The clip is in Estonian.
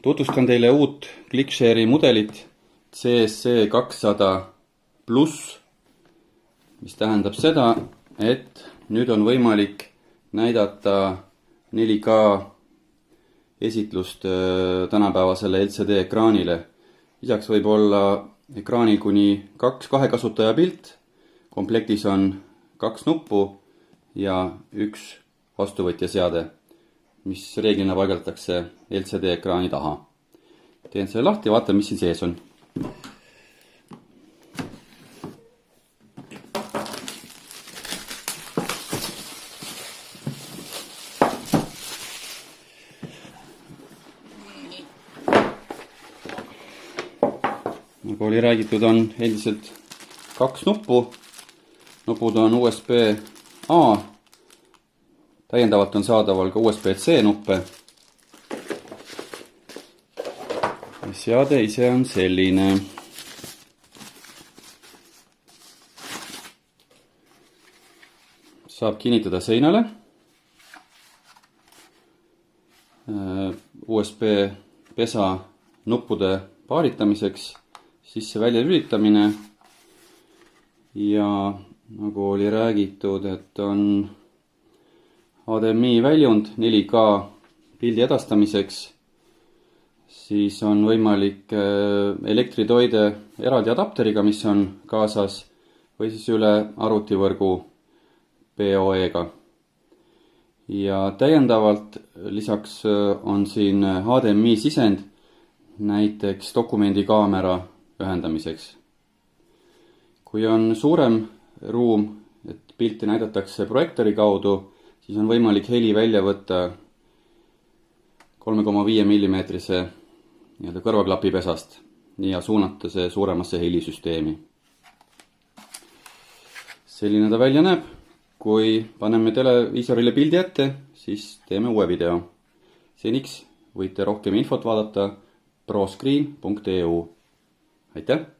Tutvustan teile uut ClickShare'i mudelit CSC200 pluss, mis tähendab seda, et nüüd on võimalik näidata 4K esitlust tänapäevasele LCD ekraanile. Lisaks võib olla ekraanil kuni kahe kasutaja pilt, komplektis on 2 nuppu ja 1 vastuvõtjaseade, mis reeglina paigaldatakse LCD ekraani taha. Teen selle lahti ja vaatan, mis siin sees on. Nagu oli räägitud, on endiselt 2 nuppu. Nupud on USB-A. Täiendavalt on saadaval ka USB-C nuppe. Seade ise on selline. Saab kinnitada seinale. USB-pesa nuppude paaritamiseks, sisse-välja lülitamine ja nagu oli räägitud, et on HDMI väljund 4K pildi edastamiseks, siis on võimalik elektritoide eraldi adapteriga, mis on kaasas, või siis üle arvutivõrgu PoE-ga. Ja täiendavalt lisaks on siin HDMI sisend, näiteks dokumendikaamera ühendamiseks. Kui on suurem ruum, et pilti näidatakse projektori kaudu, siis on võimalik heli välja võtta 3,5 mm kõrvaklapipesast ja suunata see suuremasse helisüsteemi. Selline ta välja näeb. Kui paneme televiisorile pildi ette, siis teeme uue video. Seniks võite rohkem infot vaadata proscreen.eu. Aitäh!